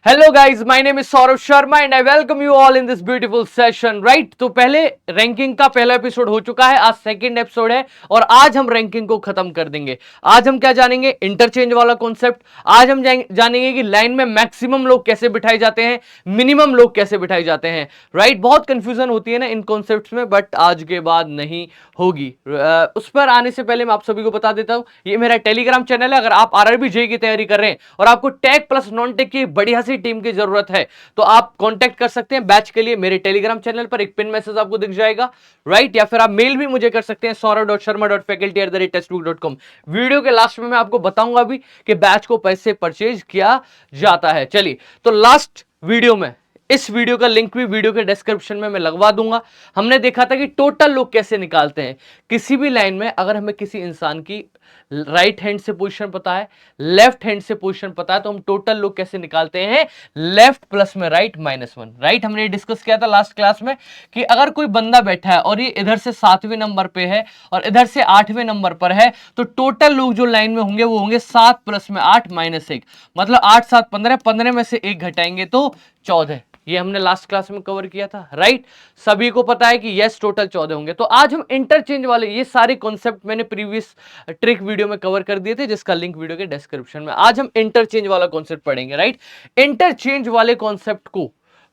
Hello guys, my name is Saurabh Sharma and I welcome you all in this beautiful session. Right, तो पहले ranking का पहला episode हो चुका है, आज सेकंड एपिसोड है और आज हम रैंकिंग को खत्म कर देंगे। आज हम क्या जानेंगे? इंटरचेंज वाला कॉन्सेप्ट। आज हम जानेंगे कि लाइन में मैक्सिमम लोग कैसे बिठाए जाते हैं, मिनिमम लोग कैसे बिठाए जाते हैं। राइट, बहुत कंफ्यूजन होती है ना इन कॉन्सेप्ट्स में, बट आज के बाद नहीं होगी। उस पर आने से पहले मैं आप सभी को बता देता हूं, ये मेरा टेलीग्राम चैनल है। अगर आप आरआरबी जेईई की तैयारी कर रहे हैं और आपको टेक प्लस नॉन टेक की बढ़िया सी टीम की जरूरत है तो आप कांटेक्ट कर सकते हैं बैच के लिए मेरे टेलीग्राम चैनल पर। एक पिन मैसेज आपको दिख जाएगा, राइट, या फिर आप मेल भी मुझे कर सकते हैं saurav.sharma.faculty@textbook.com। वीडियो के लास्ट में मैं आपको बताऊंगा भी कि बैच को पैसे परचेज किया जाता है। चलिए, तो लास्ट वीडियो में इस वीडियो का लिंक भी वीडियो के डिस्क्रिप्शन में मैं लगवा दूंगा। हमने देखा था कि टोटल लोग कैसे निकालते हैं किसी भी लाइन में। अगर हमें किसी इंसान की राइट हैंड से पोजीशन पता है, लेफ्ट हैंड से पोजीशन पता है, तो हम टोटल लोग कैसे निकालते हैं? लेफ्ट प्लस में राइट माइनस वन। राइट, हमने डिस्कस किया था लास्ट क्लास में कि अगर कोई बंदा बैठा है और ये इधर से 7वें नंबर पे है और इधर से 8वें नंबर पर है, तो टोटल लोग जो लाइन में होंगे वो होंगे 7 प्लस में 8 माइनस 1, मतलब 8 7 15, 15 में से 1 घटाएंगे तो 14। ये हमने लास्ट क्लास में कवर किया था। राइट, सभी को पता है कि यस टोटल 14 होंगे। तो आज हम इंटरचेंज वाले ये सारे कॉन्सेप्ट मैंने प्रीवियस ट्रिक वीडियो में कवर कर दिए थे, जिसका लिंक वीडियो के डिस्क्रिप्शन में। आज हम इंटरचेंज वाला कॉन्सेप्ट पढ़ेंगे। राइट, इंटरचेंज वाले कॉन्सेप्ट को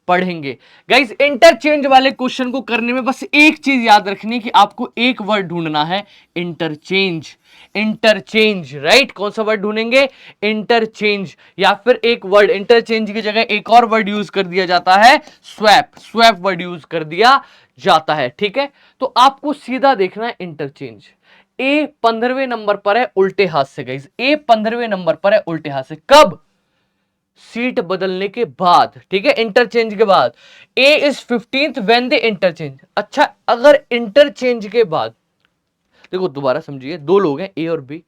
पढ़ेंगे। गाइस, इंटरचेंज वाले क्वेश्चन को करने में बस एक चीज याद रखनी कि आपको एक वर्ड ढूंढना है, इंटरचेंज। इंटरचेंज, राइट, कौन सा वर्ड ढूंढेंगे? इंटरचेंज। या फिर एक वर्ड इंटरचेंज की जगह एक और वर्ड यूज कर दिया जाता है, स्वैप। स्वैप वर्ड यूज कर दिया जाता है। ठीक है, तो आपको सीधा देखना है इंटरचेंज। ए 15वें नंबर पर है उल्टे हाथ से। गाइस, ए 15वें नंबर पर है उल्टे हाथ से। कब? सीट बदलने के बाद। ठीक है, इंटरचेंज के बाद। A is 15th when they interchange. अच्छा, अगर इंटरचेंज के बाद, देखो दोबारा समझिए, दो लोग हैं ए और बी।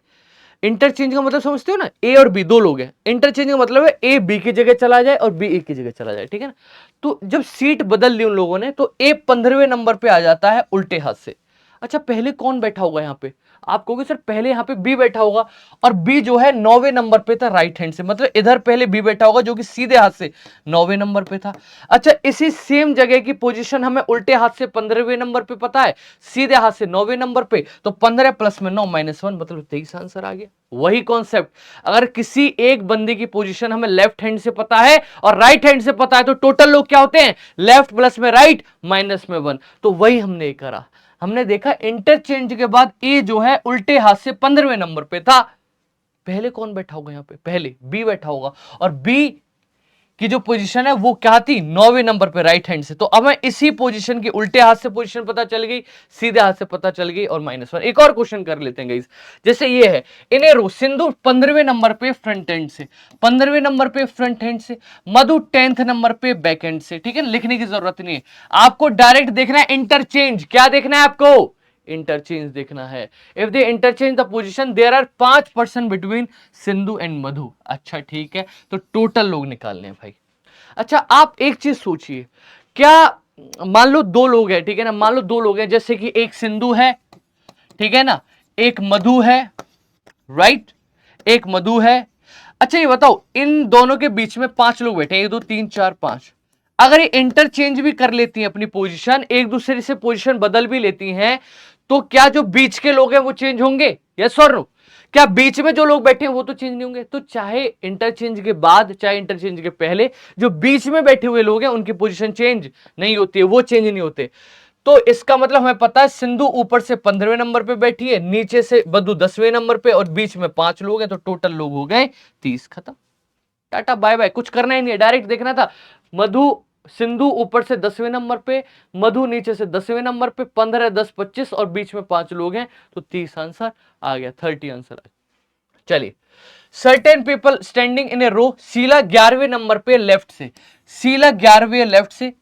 इंटरचेंज का मतलब समझते हो ना, ए और बी दो लोग हैं। इंटरचेंज का मतलब है ए बी की जगह चला जाए और बी ए की जगह चला जाए। ठीक है ना, तो जब सीट बदल ली उन लोगों ने तो ए 15वें नंबर पे आ जाता है उल्टे हाथ से। अच्छा, पहले कौन बैठा होगा यहां पे? आप कहोगे सर पहले यहां पे बी बैठा होगा, और बी जो है 9वें नंबर पे था राइट हैंड से, मतलब इधर पहले बी बैठा होगा जो कि सीधे हाथ से 9वें नंबर पे था। अच्छा, इसी सेम जगह की पोजीशन हमें उल्टे हाथ से 15वें नंबर पे पता है, सीधे हाथ से 9वें नंबर पे, तो 15 प्लस में 9 माइनस 1 मतलब 23 आंसर आ गया। वही कॉन्सेप्ट, अगर किसी एक बंदे की पोजीशन हमें लेफ्ट हैंड से पता है और राइट हैंड से पता है तो टोटल लोग क्या होते हैं? लेफ्ट प्लस में राइट माइनस में 1। तो वही हमने करा। हमने देखा इंटरचेंज के बाद ए जो है उल्टे हाथ से 15वें नंबर पे था। पहले कौन बैठा होगा यहां पे? पहले बी बैठा होगा, और बी की जो पोजीशन है वो क्या थी? 9वें नंबर पे राइट हैंड से। तो अब मैं इसी पोजीशन की उल्टे हाथ से पोजीशन पता चल गई, सीधे हाथ से पता चल गई, और -1। एक और क्वेश्चन कर लेते हैं गाइस, जैसे ये है इन ए रो, सिंधु 15वें नंबर पे फ्रंट हैंड से, 15वें नंबर पे फ्रंट हैंड से, मधु 10th नंबर पे बैक हैंड से। ठीक है, लिखने की जरूरत नहीं है, आपको डायरेक्ट देखना है इंटरचेंज। क्या देखना है आपको? इंटरचेंज देखना है। If they interchange the position there are 5% between Sindhu and Madhu. अच्छा ठीक है, तो टोटल लोग निकालने हैं भाई। अच्छा, आप एक चीज सोचिए, क्या मान लो दो लोग हैं, ठीक है ना, मान लो दो लोग हैं, जैसे कि एक सिंधु है, ठीक है ना, एक मधु है, राइट, एक मधु है। अच्छा ये बताओ, इन दोनों के बीच में 5 लोग बैठे हैं, 1 2 3 4 5। अगर ये इंटरचेंज भी कर लेती हैं अपनी पोजीशन, एक दूसरे से पोजीशन बदल भी लेती हैं, तो क्या जो बीच के लोग हैं वो चेंज होंगे? यस और नो? क्या बीच में जो लोग बैठे हैं वो तो चेंज नहीं होंगे? तो चाहे इंटरचेंज के बाद चाहे इंटरचेंज के पहले, जो बीच में बैठे हुए लोग हैं उनकी पोजीशन चेंज नहीं होती है, वो चेंज नहीं होते। तो इसका मतलब हमें पता है सिंधु ऊपर से 15वें नंबर पे बैठी है, नीचे से मधु 10वें नंबर पे, और बीच में 5 लोग हैं, तो टोटल लोग हो गए 30। खत्म, टाटा बाय बाय। कुछ करना ही नहीं है, डायरेक्ट देखना था। मधु सिंधु ऊपर से 10वें नंबर पे, मधु नीचे से 10वें नंबर पे, 15 10 25 और बीच में 5 लोग हैं, तो 30 आंसर आ गया, 30 आंसर आ गया। चलिए, certain people standing in a row, Sheela 11वें नंबर पे लेफ्ट से, शीला 11वें लेफ्ट से,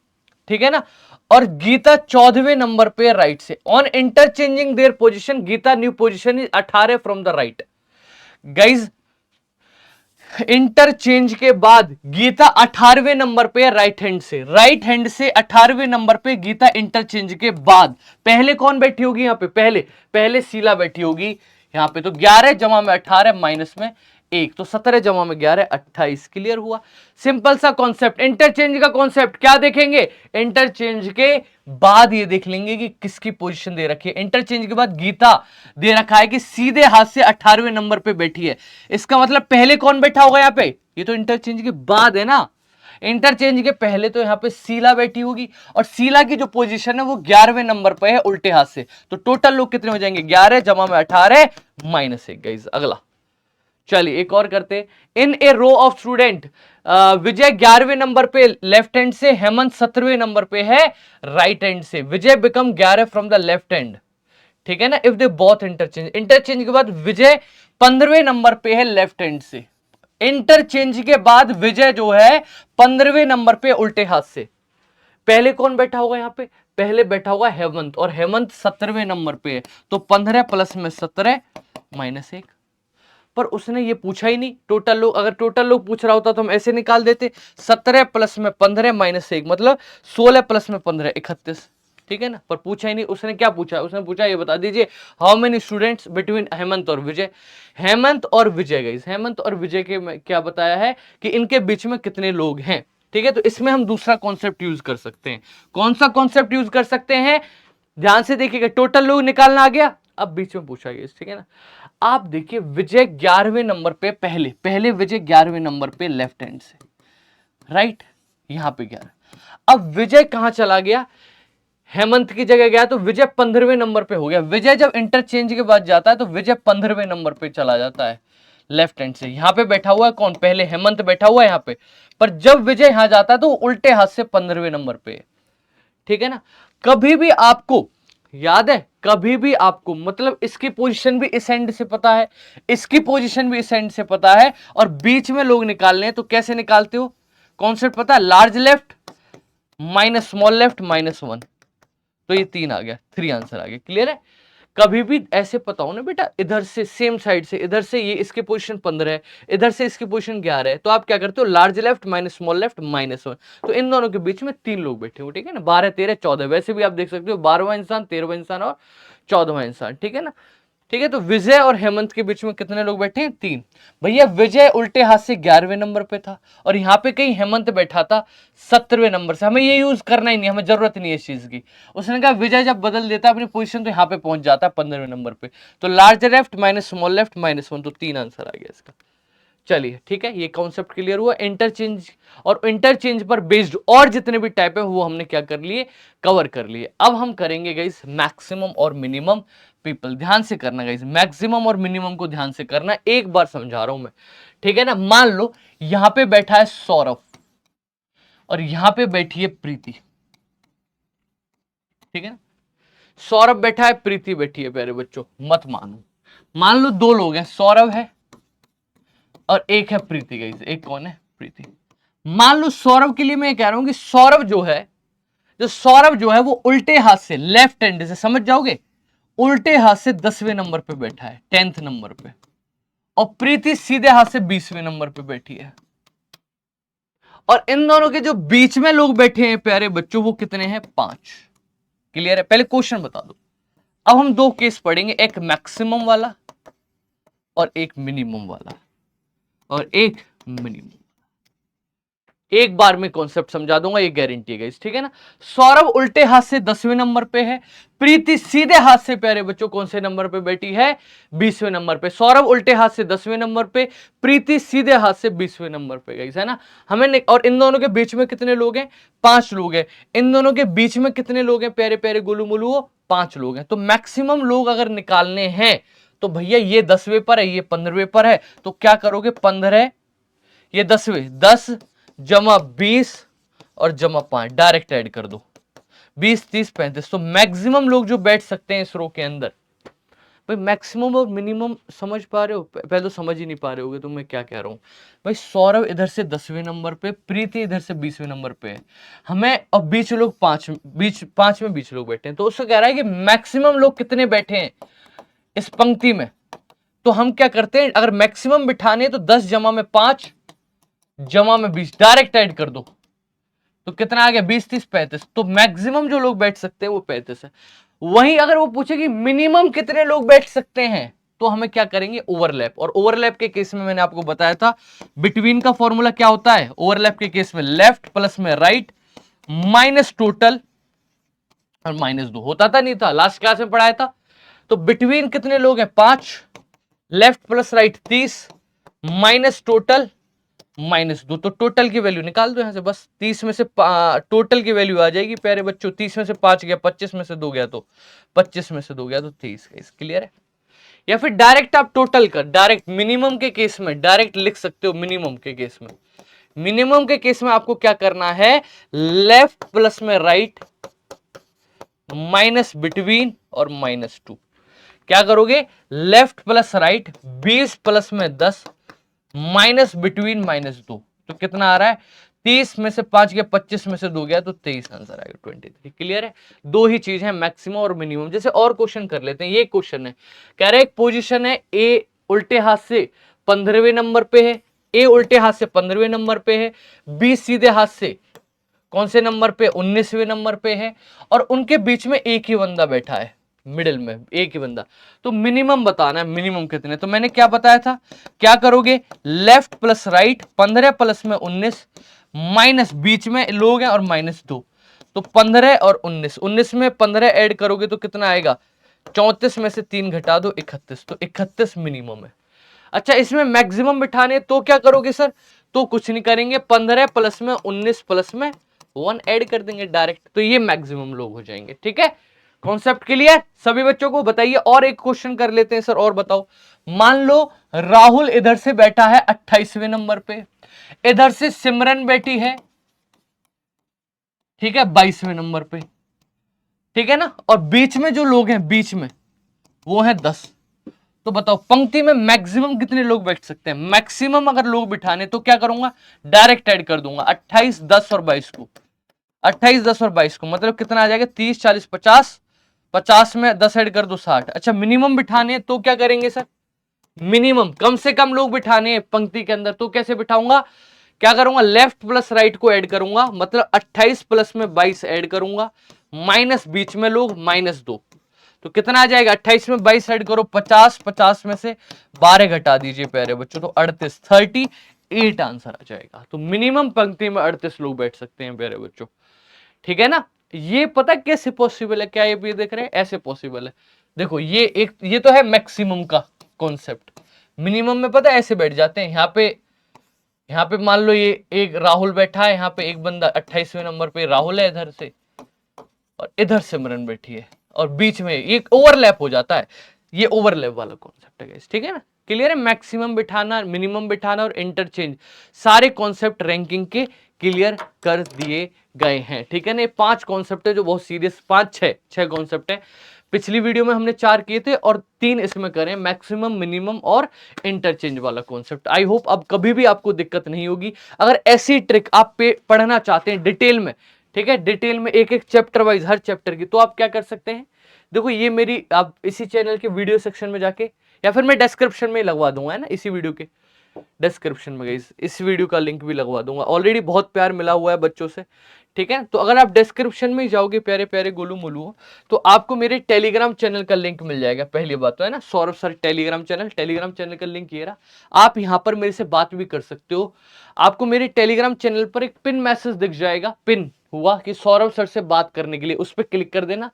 ठीक है ना, और गीता 14वें नंबर पे राइट से। On interchanging their position, Geeta new position is 18 from the right. Guys, interchange के बाद गीता 18वें नंबर पे राइट हैंड से, राइट हैंड से 18वें नंबर पे गीता इंटरचेंज के बाद। पहले कौन बैठी होगी यहां पे? पहले शीला बैठी होगी यहां पे, तो 11 जमा में 18 माइनस में 1, तो 17 जमा में 11 28। क्लियर हुआ? सिंपल सा कॉन्सेप्ट। इंटरचेंज का कॉन्सेप्ट क्या देखेंगे? इंटरचेंज के बाद ये देख लेंगे कि किसकी पोजीशन दे रखी है। इंटरचेंज के बाद गीता दे रखा है कि सीधे हाथ से 18वें नंबर पे बैठी है। इसका मतलब पहले कौन बैठा होगा यहाँ पे? ये तो इंटरचेंज के बाद है ना। इंटरचेंज के पहले तो यहाँ पे शीला बैठी होगी, और शीला की जो पोजीशन है वो 11वें नंबर पे है उल्टे हाथ से। तो टोटल लोग कितने हो जाएंगे? 11 जमा में 18 माइनस 1। गाइस अगला चलिए एक और करते। In a row of student, Vijay 11वें नंबर पे लेफ्ट हैंड से, हेमंत 17वें नंबर पे है राइट हैंड से। Vijay become 11 from the left hand, ठीक है ना। If they both interchange, interchange के बाद विजय 15वें नंबर पे है लेफ्ट हैंड से। इंटरचेंज के बाद विजय जो है 15वें नंबर पे उल्टे हाथ से। पहले कौन बैठा होगा यहाँ पे? पहले बैठा होगा हेमंत, और हेमंत 17वें नंबर पे है। तो 15 प्लस में 17 माइनस 1। पर उसने ये पूछा ही नहीं टोटल लोग। अगर टोटल लोग पूछ रहा होता तो हम ऐसे निकाल देते, 17 प्लस में 15 माइनस 1, मतलब 16 प्लस में 15 31। ठीक है ना। पर पूछा ही नहीं। उसने क्या पूछा? उसने पूछा ये बता दीजिए, how many students between Hemant और विजय। हेमंत और विजय, गाइस हेमंत और विजय के में क्या बताया है कि इनके बीच में कितने लोग हैं। ठीक है, तो इसमें हम दूसरा कॉन्सेप्ट यूज कर सकते हैं। कौन सा कॉन्सेप्ट यूज कर सकते हैं? ध्यान से देखिएगा, टोटल लोग निकालना आ गया। अब बीच में पूछा गया, ठीक है ना। आप देखिए विजय 11वें नंबर पे, पहले विजय 11वें नंबर पे लेफ्ट हैंड से, राइट, यहां पे 11। अब विजय कहां चला गया? हेमंत की जगह गया, तो विजय 15वें नंबर पे हो गया। विजय जब इंटरचेंज के बाद जाता है तो विजय 15वें नंबर पे चला जाता है लेफ्ट हैंड से। यहां पे बैठा हुआ है कौन? पहले हेमंत बैठा हुआ है यहां पे, पर जब विजय यहां जाता है तो उल्टे हाथ से 15वें नंबर पे। ठीक है ना। कभी भी आपको याद है, कभी भी आपको मतलब इसकी पोजीशन भी इस एंड से पता है, इसकी पोजीशन भी इस एंड से पता है, और बीच में लोग निकालने हैं, तो कैसे निकालते हो? कॉन्सेप्ट पता है, large left minus small left minus 1। तो ये 3 आ गया, 3 आंसर आ गया। क्लियर है? कभी भी ऐसे पता हो ना बेटा, इधर से सेम साइड से, इधर से ये इसकी पोजीशन 15 है, इधर से इसकी पोजीशन 11 है, तो आप क्या करते हो? Large left minus small left minus 1। तो इन दोनों के बीच में 3 लोग बैठे हो, ठीक है ना। 12 13 14, वैसे भी आप देख सकते हो 12वां इंसान, 13वां इंसान और 14वां इंसान, ठीक है ना। ठीक है, तो विजय और हेमंत के बीच में कितने लोग बैठे हैं? 3। भैया विजय उल्टे हाथ से 11वें नंबर पे था, और यहाँ पे कहीं हेमंत बैठा था 17वें नंबर से। हमें ये यूज करना ही नहीं, हमें जरूरत नहीं है इस चीज की। उसने कहा विजय जब बदल देता है अपनी पोजीशन तो यहाँ पे पहुंच जाता है 15वें नंबर पे। तो large left minus small left minus 1, तो 3 आंसर आ गया इसका। चलिए ठीक है, ये कॉन्सेप्ट क्लियर हुआ। इंटरचेंज और इंटरचेंज पर बेस्ड और जितने भी टाइप है वो हमने क्या कर लिए? कवर कर लिए। अब हम करेंगे गाइस मैक्सिमम और मिनिमम पीपल। ध्यान से करना गाइस, मैक्सिमम और मिनिमम को ध्यान से करना। एक बार समझा रहा हूं मैं, ठीक है ना। मान लो यहां पे बैठा है सौरभ, और यहां पे बैठी है प्रीति, ठीक है ना। सौरभ बैठा है, प्रीति बैठी है। प्यारे बच्चों मत मानो, मान लो 2 लोग हैं, सौरभ है और एक है प्रीति। गाइस एक कौन है? प्रीति। मान लो सौरभ के लिए मैं कह रहा हूं कि सौरभ जो है वो उल्टे हाथ से, लेफ्ट हैंड से, समझ जाओगे, उल्टे हाथ से 10वें नंबर पे बैठा है, 10th नंबर पे, और प्रीति सीधे हाथ से 20वें नंबर पे बैठी है। और इन दोनों के जो बीच में लोग बैठे हैं प्यारे बच्चों, वो कितने हैं? 5। क्लियर है? पहले क्वेश्चन बता दो। अब हम 2 केस पढ़ेंगे, एक मैक्सिमम वाला और एक मिनिमम वाला, और एक मिनिमम। एक बार में कॉन्सेप्ट समझा दूंगा, ये गारंटी है गाइस, ठीक है ना। सौरभ उल्टे हाथ से 10वें नंबर पे है, प्रीति सीधे हाथ से प्यारे बच्चों कौन से नंबर पे बैठी है? 20वें नंबर पे। सौरभ उल्टे हाथ से 10वें नंबर पे, प्रीति सीधे हाथ से 20वें नंबर पे, गाइस है ना। हमें और इन दोनों के बीच में कितने लोग हैं? 5 लोग हैं। इन दोनों के बीच में कितने लोग हैं प्यारे प्यारे गोलू मोलू? 5 लोग हैं। तो मैक्सिमम लोग अगर निकालने हैं तो भैया ये 10वें पर है, ये 15वें पर है, तो क्या करोगे? 15, ये 10वें, 10 जमा 20 और जमा 5, डायरेक्ट ऐड कर दो। 20 30 35। तो मैक्सिमम लोग जो बैठ सकते हैं इस रो के अंदर। भाई मैक्सिमम और मिनिमम समझ पा रहे हो? पहले तो समझ ही नहीं पा रहे होगे तो मैं क्या कह रहा हूं। भाई सौरभ इधर से 10वें नंबर पे, प्रीति इधर से 20वें नंबर पे है। हमें अब बीच लोग 5 में 20 लोग बैठे हैं, तो उसको कह रहा है कि मैक्सिमम लोग कितने बैठे हैं इस पंक्ति में। तो हम क्या करते हैं, अगर मैक्सिमम बिठाने तो 10 जमा में 5 जमा में 20, डायरेक्ट ऐड कर दो। तो कितना आ गया? 20 30 35। तो मैक्सिमम जो लोग बैठ सकते हैं वो 35 है। वहीं अगर वो पूछे कि मिनिमम कितने लोग बैठ सकते हैं, तो हमें क्या करेंगे, ओवरलैप। और ओवरलैप के केस में मैंने आपको बताया था बिटवीन का फॉर्मूला क्या होता है ओवरलैप के केस में, लेफ्ट प्लस में राइट माइनस टोटल और माइनस 2। होता था नहीं था, लास्ट क्लास में पढ़ाया था। तो बिटवीन कितने लोग हैं, 5, left plus right 30 minus total -2। तो टोटल की वैल्यू निकाल दो यहां से, बस 30 में से टोटल की वैल्यू आ जाएगी प्यारे बच्चों। 30 में से 5 गया, 25 में से 2 गया तो 25 में से 2 गया तो 23। क्लियर है? या फिर डायरेक्ट आप टोटल कर, डायरेक्ट मिनिमम के केस में डायरेक्ट लिख सकते हो। मिनिमम के केस में, मिनिमम के केस में आपको क्या करना है, लेफ्ट प्लस में राइट माइनस बिटवीन और -2। क्या करोगे, लेफ्ट प्लस राइट 20 प्लस में 10 माइनस बिटवीन -2। तो कितना आ रहा है, 30 में से 5 गया, 25 में से 2 गया तो 23 आंसर आएगा 23। क्लियर है? दो ही चीज है, मैक्सिमम और मिनिमम। जैसे और क्वेश्चन कर लेते हैं। ये क्वेश्चन है, कह रहे एक पोजीशन है, ए उल्टे हाथ से 15वें नंबर पे है, ए उल्टे हाथ से 15वें नंबर पे है, बी सीधे हाथ से कौन से नंबर पे, 19वें नंबर पे है, और उनके बीच में एक ही बंदा बैठा है, मिडिल में एक ही बंदा। तो मिनिमम बताना है, मिनिमम कितने। तो मैंने क्या बताया था, क्या करोगे, लेफ्ट प्लस राइट 15 प्लस में 19 माइनस बीच में लोग हैं और -2। तो 15 और 19, 19 में 15 ऐड करोगे तो कितना आएगा, 34 में से 3 घटा दो 31। तो 31 मिनिमम है। अच्छा, इसमें मैक्सिमम बिठाने तो क्या करोगे सर, तो कुछ नहीं करेंगे, 15 प्लस में 19 प्लस में 1 ऐड कर देंगे डायरेक्ट। तो ये मैक्सिमम लोग हो जाएंगे। ठीक है, कॉन्सेप्ट क्लियर सभी बच्चों को? बताइए। और एक क्वेश्चन कर लेते हैं सर, और बताओ। मान लो राहुल इधर से बैठा है 28वें नंबर पे, इधर से सिमरन बैठी है, ठीक है, 22वें नंबर पे, ठीक है ना, और बीच में जो लोग हैं बीच में वो है 10। तो बताओ पंक्ति में मैक्सिमम कितने लोग बैठ सकते हैं। मैक्सिमम अगर लोग बिठाने तो क्या करूंगा, डायरेक्ट ऐड कर दूंगा 28, 10 और 22 को। 28, 10 और 22 को मतलब कितना आ जाएगा, 30, 40, 50। 50 में 10 ऐड कर दो 60। अच्छा, मिनिमम बिठाने तो क्या करेंगे सर, मिनिमम कम से कम लोग बिठाने पंक्ति के अंदर, तो कैसे बिठाऊंगा, क्या करूंगा, लेफ्ट प्लस राइट को ऐड करूंगा, मतलब 28 प्लस में 22 ऐड करूंगा, माइनस बीच में लोग -2। तो कितना आ जाएगा, 28 में 22 ऐड करो 50, 50 में से 12 घटा दीजिए प्यारे बच्चों, तो 38, 38 आंसर आ जाएगा। तो मिनिमम पंक्ति में 38 लोग बैठ सकते हैं प्यारे बच्चों। ठीक है ना? ये पता कैसे पॉसिबल है, क्या ये भी देख रहे हैं, ऐसे पॉसिबल है। देखो ये तो है मैक्सिमम का कॉन्सेप्ट। मिनिमम में पता है ऐसे बैठ जाते हैं, यहाँ पे मान लो ये एक राहुल बैठा है, यहाँ पे एक बंदा 28वें नंबर पे राहुल है इधर से, और इधर सिमरन बैठी है, और बीच में ये ओवरलैप हो जाता है। ये ओवरलैप वाला कॉन्सेप्ट है गाइस। ठीक है ना? क्लियर है? मैक्सिमम बिठाना, मिनिमम बिठाना और इंटरचेंज, सारे कॉन्सेप्ट रैंकिंग के क्लियर कर दिए गए हैं। ठीक है ना? ये 5 कॉन्सेप्ट है जो बहुत सीरियस, 5 6 कॉन्सेप्ट है। पिछली वीडियो में हमने 4 किए थे और 3 इसमें करें, मैक्सिमम, मिनिमम और इंटरचेंज वाला कॉन्सेप्ट। आई होप अब कभी भी आपको दिक्कत नहीं होगी। अगर ऐसी ट्रिक आप पे पढ़ना चाहते हैं डिटेल में, ठीक है, डिटेल में एक एक चैप्टर वाइज हर चैप्टर की, तो आप क्या कर सकते हैं, देखो ये मेरी, आप इसी चैनल के वीडियो सेक्शन में जाके, या फिर मैं डिस्क्रिप्शन में लगवा दूंगा, है ना, इसी वीडियो के डिस्क्रिप्शन में गाइस इस वीडियो का लिंक भी लगवा दूंगा। ऑलरेडी बहुत प्यार मिला हुआ है बच्चों से। ठीक है, तो अगर आप डिस्क्रिप्शन में जाओगे प्यारे प्यारे गोलू मोलू, तो आपको मेरे टेलीग्राम चैनल का लिंक मिल जाएगा। पहली बात तो है ना, सौरभ सर टेलीग्राम चैनल का लिंक ये रहा। आप यहां पर मेरे से बात भी कर सकते हो। आपको मेरे टेलीग्राम चैनल पर एक पिन मैसेज दिख जाएगा, पिन हुआ कि सौरभ सर से बात करने के लिए, उस पर क्लिक कर देना,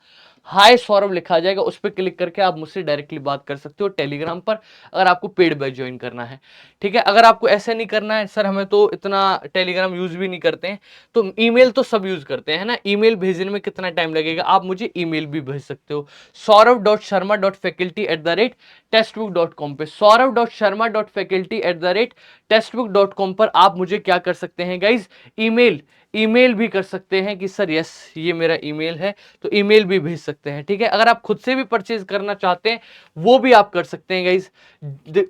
हाय सौरभ लिखा जाएगा, उस पर क्लिक करके आप मुझसे डायरेक्टली बात कर सकते हो टेलीग्राम पर, अगर आपको पेड बैच ज्वाइन करना है। ठीक है, अगर आपको ऐसा नहीं करना है, सर हमें तो इतना टेलीग्राम यूज भी नहीं करते हैं, तो ईमेल तो सब यूज करते हैं ना, ईमेल भेजने में कितना टाइम लगेगा, आप मुझे ईमेल भी भेज सकते हो saurav.sharma.faculty@textbook.com पे, saurav.sharma.faculty@textbook.com पर आप मुझे क्या कर सकते हैं गाइज, ईमेल भी कर सकते हैं कि सर यस ये मेरा ईमेल है, तो ईमेल भी भेज सकते हैं। ठीक है, अगर आप खुद से भी परचेज करना चाहते हैं वो भी आप कर सकते हैं गाइज।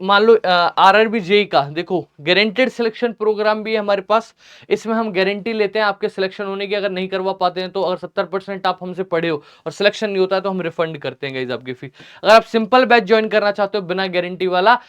मान लो आरआरबी जेई का देखो गारंटेड सिलेक्शन प्रोग्राम भी है हमारे पास, इसमें हम गारंटी लेते हैं आपके सिलेक्शन होने की। अगर नहीं करवा पाते हैं तो अगर 70% आप हमसे पढ़े हो और सिलेक्शन नहीं होता है तो हम रिफंड करते हैं गाइज आपकी फीस। अगर आप सिंपल बैच ज्वाइन करना चाहते हो बिना गारंटी वाला,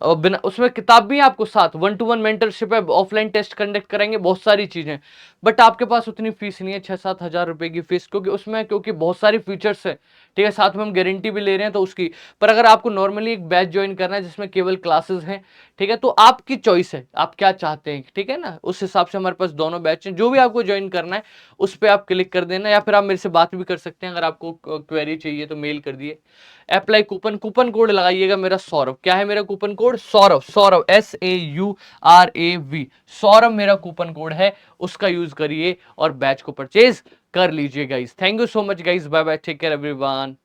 और बिना उसमें किताब भी है आपको साथ, 1-to-1 मेंटरशिप है, ऑफलाइन टेस्ट कंडक्ट करेंगे, बहुत सारी चीजें। बट आपके पास उतनी फीस नहीं है 6-7 हजार रुपए की फीस, क्योंकि उसमें क्योंकि बहुत सारी फीचर्स है, ठीक है, साथ में हम गारंटी भी ले रहे हैं तो उसकी। पर अगर आपको नॉर्मली एक बैच ज्वाइन करना है जिसमें केवल क्लासेस हैं, ठीक है, तो आपकी चॉइस है, आप क्या चाहते हैं, ठीक है ना, उस हिसाब से हमारे पास दोनों बैच हैं। जो भी आपको ज्वाइन करना है उस पर आप क्लिक कर देना, या फिर आप मेरे से बात भी कर सकते हैं, अगर आपको क्वेरी चाहिए तो मेल कर दिए। अप्लाई कूपन, कूपन कोड लगाइएगा मेरा सौरभ। क्या है मेरा coupon code? Saurabh, Saurabh SAURAV, Saurabh मेरा कूपन कोड है, उसका यूज करिए और बैच को परचेज कर लीजिए guys. Thank you so much guys, bye bye, take care everyone.